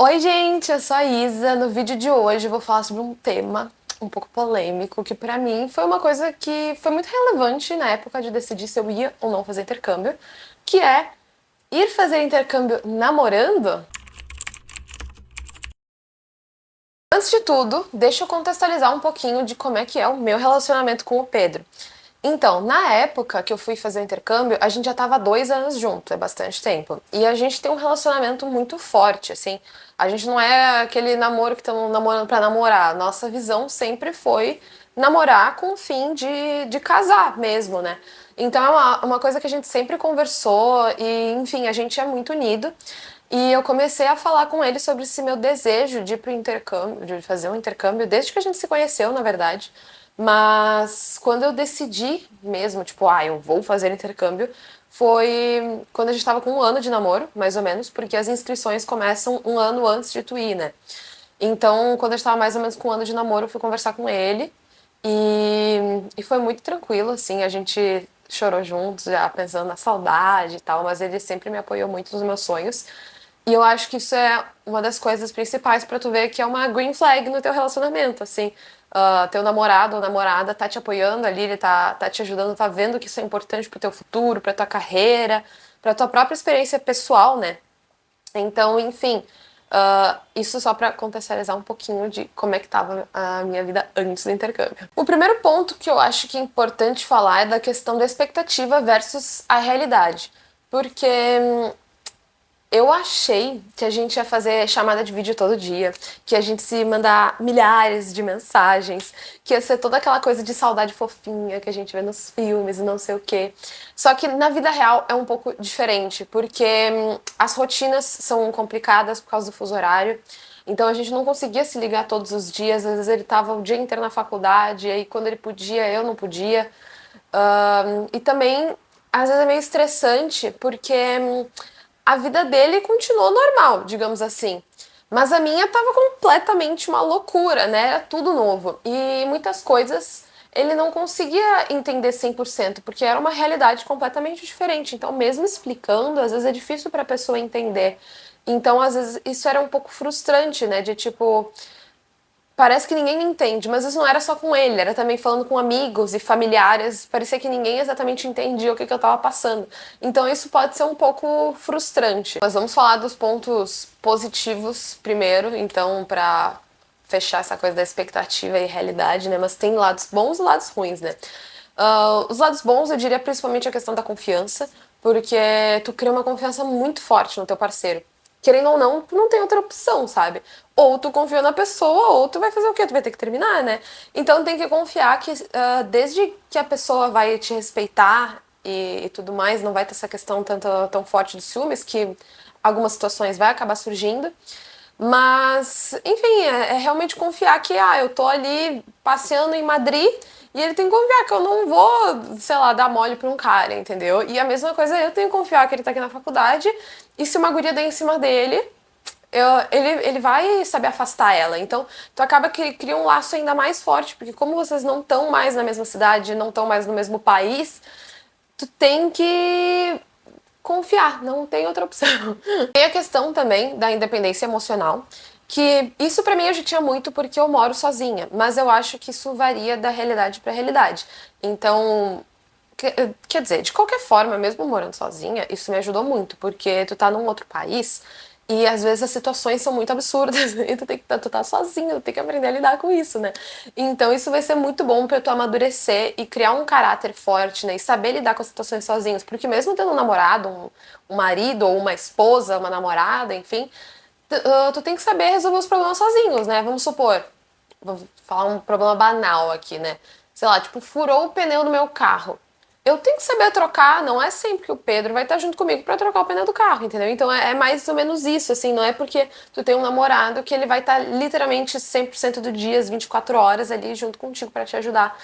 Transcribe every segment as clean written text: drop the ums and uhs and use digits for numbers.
Oi, gente, eu sou a Isa. No vídeo de hoje eu vou falar sobre um tema um pouco polêmico, que pra mim foi uma coisa que foi muito relevante na época de decidir se eu ia ou não fazer intercâmbio, que é ir fazer intercâmbio namorando. Antes de tudo, deixa eu contextualizar um pouquinho de como é que é o meu relacionamento com o Pedro. Então, na época que eu fui fazer o intercâmbio, a gente já tava há 2 anos junto, é bastante tempo. E a gente tem um relacionamento muito forte, assim. A gente não é aquele namoro que estamos namorando pra namorar. Nossa visão sempre foi namorar com o fim de casar mesmo, né? Então é uma coisa que a gente sempre conversou e, enfim, a gente é muito unido. E eu comecei a falar com ele sobre esse meu desejo de ir pro intercâmbio, de fazer um intercâmbio, desde que a gente se conheceu, na verdade. Mas quando eu decidi mesmo, tipo, eu vou fazer intercâmbio, foi quando a gente tava com 1 ano de namoro, mais ou menos, porque as inscrições começam 1 ano antes de tu ir, né? Então, quando a gente tava mais ou menos com 1 ano de namoro, eu fui conversar com ele e foi muito tranquilo, assim, a gente chorou juntos, já pensando na saudade e tal, mas ele sempre me apoiou muito nos meus sonhos. E eu acho que isso é uma das coisas principais pra tu ver que é uma green flag no teu relacionamento, assim. Teu namorado ou namorada tá te apoiando ali, ele tá te ajudando, tá vendo que isso é importante pro teu futuro, pra tua carreira, pra tua própria experiência pessoal, né? Então, enfim, isso só pra contextualizar um pouquinho de como é que tava a minha vida antes do intercâmbio. O primeiro ponto que eu acho que é importante falar é da questão da expectativa versus a realidade. Porque eu achei que a gente ia fazer chamada de vídeo todo dia, que a gente se ia mandar milhares de mensagens, que ia ser toda aquela coisa de saudade fofinha que a gente vê nos filmes e não sei o quê. Só que na vida real é um pouco diferente, porque as rotinas são complicadas por causa do fuso horário. Então a gente não conseguia se ligar todos os dias, às vezes ele tava o dia inteiro na faculdade, e aí quando ele podia, eu não podia. E também, às vezes é meio estressante, porque a vida dele continuou normal, digamos assim. Mas a minha tava completamente uma loucura, né? Era tudo novo. E muitas coisas ele não conseguia entender 100%, porque era uma realidade completamente diferente. Então, mesmo explicando, às vezes é difícil para a pessoa entender. Então, às vezes, isso era um pouco frustrante, né? De tipo, parece que ninguém me entende, mas isso não era só com ele, era também falando com amigos e familiares, parecia que ninguém exatamente entendia o que eu tava passando. Então isso pode ser um pouco frustrante. Mas vamos falar dos pontos positivos primeiro, então, pra fechar essa coisa da expectativa e realidade, né? Mas tem lados bons e lados ruins, né? Os lados bons, eu diria principalmente a questão da confiança, porque tu cria uma confiança muito forte no teu parceiro. Querendo ou não, tu não tem outra opção, sabe? Ou tu confia na pessoa, ou tu vai fazer o quê? Tu vai ter que terminar, né? Então tem que confiar que desde que a pessoa vai te respeitar e tudo mais, não vai ter essa questão tão forte de ciúmes, que algumas situações vai acabar surgindo. Mas, enfim, é realmente confiar que, eu tô ali passeando em Madrid e ele tem que confiar que eu não vou, sei lá, dar mole pra um cara, entendeu? E a mesma coisa eu tenho que confiar que ele tá aqui na faculdade e se uma guria der em cima dele, ele vai saber afastar ela. Então, tu acaba que cria um laço ainda mais forte, porque como vocês não estão mais na mesma cidade, não estão mais no mesmo país, tu tem que confiar, não tem outra opção. Tem a questão também da independência emocional, que isso pra mim eu já tinha muito porque eu moro sozinha, mas eu acho que isso varia da realidade pra realidade. Então, quer dizer, de qualquer forma, mesmo morando sozinha, isso me ajudou muito, porque tu tá num outro país e às vezes as situações são muito absurdas e tu tá sozinho, tu tem que aprender a lidar com isso, né? Então isso vai ser muito bom pra tu amadurecer e criar um caráter forte, né? E saber lidar com as situações sozinhos, porque mesmo tendo um namorado, um marido ou uma esposa, uma namorada, enfim, tu tem que saber resolver os problemas sozinhos, né? Vamos supor, vou falar um problema banal aqui, né? Sei lá, tipo, furou o pneu do meu carro. Eu tenho que saber trocar, não é sempre que o Pedro vai estar junto comigo pra trocar o pneu do carro, entendeu? Então é mais ou menos isso, assim, não é porque tu tem um namorado que ele vai estar literalmente 100% do dia, as 24 horas ali junto contigo pra te ajudar.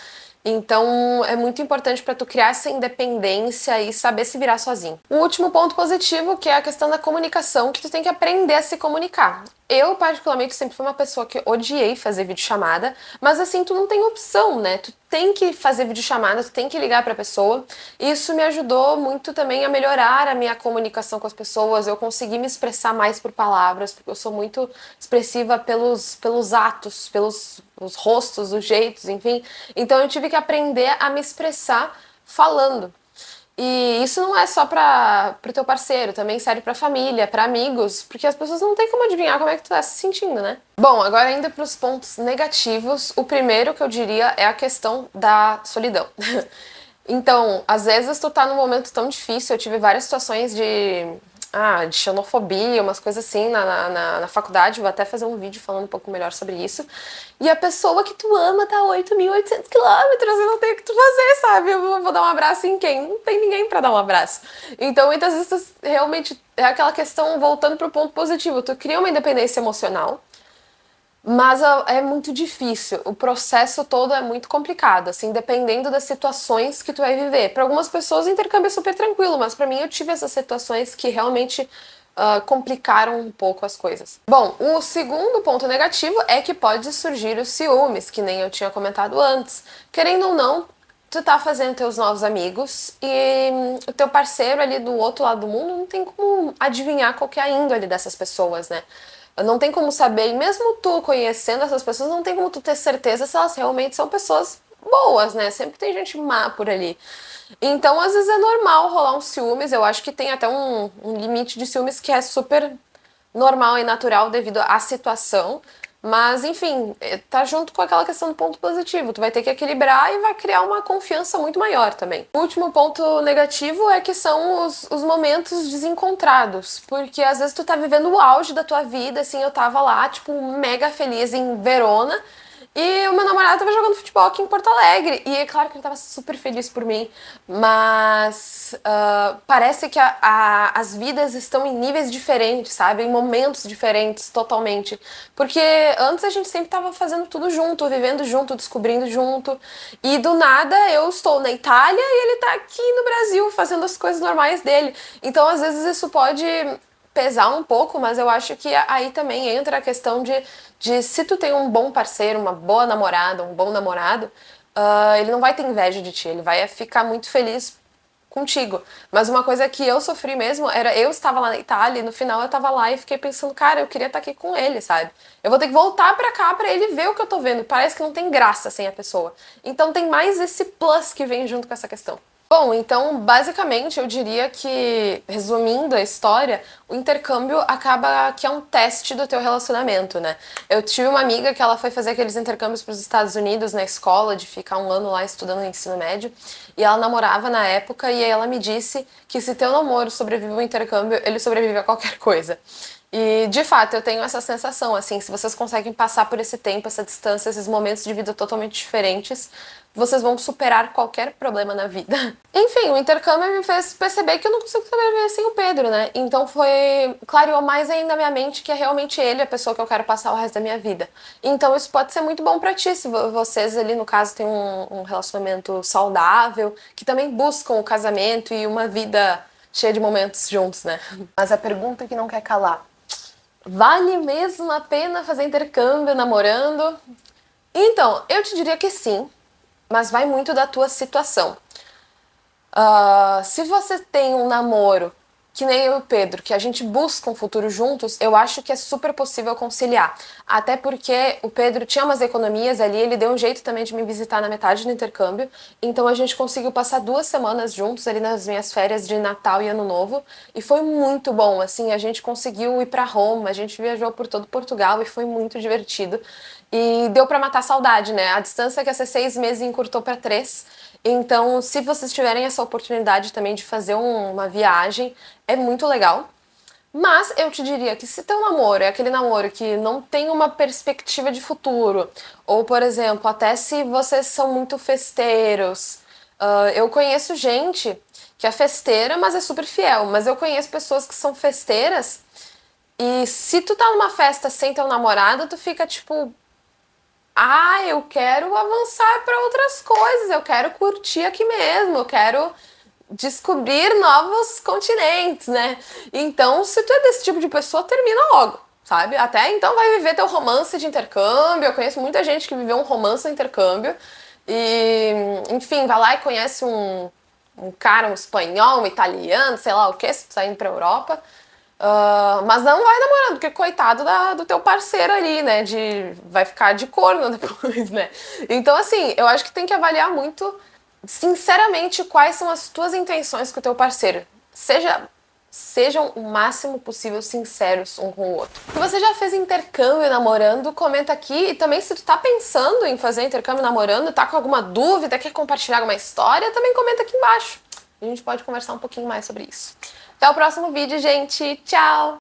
Então é muito importante pra tu criar essa independência e saber se virar sozinho. O último ponto positivo, que é a questão da comunicação, que tu tem que aprender a se comunicar. Eu, particularmente, sempre fui uma pessoa que odiei fazer videochamada, mas assim, tu não tem opção, né? Tu tem que fazer videochamada, tu tem que ligar pra pessoa. Isso me ajudou muito também a melhorar a minha comunicação com as pessoas. Eu consegui me expressar mais por palavras, porque eu sou muito expressiva pelos atos, pelos os rostos, os jeitos, enfim. Então eu tive que aprender a me expressar falando. E isso não é só para pro teu parceiro, também serve pra família, pra amigos, porque as pessoas não têm como adivinhar como é que tu tá se sentindo, né? Bom, agora ainda pros pontos negativos, o primeiro que eu diria é a questão da solidão. Então, às vezes tu tá num momento tão difícil, eu tive várias situações de xenofobia, umas coisas assim na faculdade, vou até fazer um vídeo falando um pouco melhor sobre isso. E a pessoa que tu ama tá a 8.800 quilômetros e não tem o que tu fazer, sabe? Eu vou dar um abraço em quem? Não tem ninguém pra dar um abraço. Então, muitas vezes, realmente, é aquela questão, voltando pro ponto positivo, tu cria uma independência emocional, mas é muito difícil. O processo todo é muito complicado, assim, dependendo das situações que tu vai viver. Para algumas pessoas o intercâmbio é super tranquilo, mas para mim eu tive essas situações que realmente complicaram um pouco as coisas. Bom, o segundo ponto negativo é que pode surgir os ciúmes, que nem eu tinha comentado antes. Querendo ou não, tu tá fazendo teus novos amigos e o teu parceiro ali do outro lado do mundo não tem como adivinhar qual que é a índole dessas pessoas, né? Não tem como saber, e mesmo tu conhecendo essas pessoas, não tem como tu ter certeza se elas realmente são pessoas boas, né? Sempre tem gente má por ali. Então, às vezes é normal rolar uns ciúmes, eu acho que tem até um limite de ciúmes que é super normal e natural devido à situação. Mas, enfim, tá junto com aquela questão do ponto positivo. Tu vai ter que equilibrar e vai criar uma confiança muito maior também. O último ponto negativo é que são os momentos desencontrados. Porque às vezes tu tá vivendo o auge da tua vida, assim, eu tava lá, tipo, mega feliz em Verona. E o meu namorado tava jogando futebol aqui em Porto Alegre. E é claro que ele tava super feliz por mim. Mas parece que as vidas estão em níveis diferentes, sabe? Em momentos diferentes, totalmente. Porque antes a gente sempre tava fazendo tudo junto, vivendo junto, descobrindo junto. E do nada eu estou na Itália e ele tá aqui no Brasil fazendo as coisas normais dele. Então às vezes isso pode pesar um pouco, mas eu acho que aí também entra a questão de se tu tem um bom parceiro, uma boa namorada, um bom namorado, ele não vai ter inveja de ti, ele vai ficar muito feliz contigo. Mas uma coisa que eu sofri mesmo era eu estava lá na Itália e no final eu estava lá e fiquei pensando, cara, eu queria estar aqui com ele, sabe? Eu vou ter que voltar pra cá pra ele ver o que eu tô vendo. Parece que não tem graça sem a pessoa. Então tem mais esse plus que vem junto com essa questão. Bom, então basicamente eu diria que, resumindo a história, o intercâmbio acaba que é um teste do teu relacionamento, né? Eu tive uma amiga que ela foi fazer aqueles intercâmbios para os Estados Unidos na escola, de ficar um ano lá estudando ensino médio, e ela namorava na época, e aí ela me disse que se teu namoro sobrevive ao intercâmbio, ele sobrevive a qualquer coisa. E, de fato, eu tenho essa sensação, assim, se vocês conseguem passar por esse tempo, essa distância, esses momentos de vida totalmente diferentes, vocês vão superar qualquer problema na vida. Enfim, o intercâmbio me fez perceber que eu não consigo sobreviver sem o Pedro, né? Então clareou mais ainda a minha mente que é realmente ele a pessoa que eu quero passar o resto da minha vida. Então isso pode ser muito bom pra ti, se vocês ali, no caso, têm um relacionamento saudável, que também buscam o casamento e uma vida cheia de momentos juntos, né? Mas a pergunta que não quer calar: vale mesmo a pena fazer intercâmbio namorando? Então, eu te diria que sim, mas vai muito da tua situação. Se você tem um namoro, que nem eu e o Pedro, que a gente busca um futuro juntos, eu acho que é super possível conciliar. Até porque o Pedro tinha umas economias ali, ele deu um jeito também de me visitar na metade do intercâmbio, então a gente conseguiu passar 2 semanas juntos ali nas minhas férias de Natal e Ano Novo, e foi muito bom, assim, a gente conseguiu ir pra Roma, a gente viajou por todo Portugal e foi muito divertido. E deu pra matar a saudade, né? A distância que ia ser 6 meses encurtou pra 3. Então, se vocês tiverem essa oportunidade também de fazer uma viagem, é muito legal. Mas eu te diria que se teu namoro é aquele namoro que não tem uma perspectiva de futuro, ou, por exemplo, até se vocês são muito festeiros, eu conheço gente que é festeira, mas é super fiel. Mas eu conheço pessoas que são festeiras e se tu tá numa festa sem teu namorado, tu fica tipo, eu quero avançar para outras coisas, eu quero curtir aqui mesmo, eu quero descobrir novos continentes, né? Então, se tu é desse tipo de pessoa, termina logo, sabe? Até então vai viver teu romance de intercâmbio. Eu conheço muita gente que viveu um romance de intercâmbio e, enfim, vai lá e conhece um cara, um espanhol, um italiano, sei lá o que, se tu tá indo pra Europa. Mas não vai namorando, porque coitado do teu parceiro ali, né? Vai ficar de corno depois, né? Então, assim, eu acho que tem que avaliar muito, sinceramente, quais são as tuas intenções com o teu parceiro. Sejam o máximo possível sinceros um com o outro. Se você já fez intercâmbio namorando, comenta aqui. E também, se tu tá pensando em fazer intercâmbio namorando, tá com alguma dúvida, quer compartilhar alguma história, também comenta aqui embaixo. A gente pode conversar um pouquinho mais sobre isso. Até o próximo vídeo, gente. Tchau!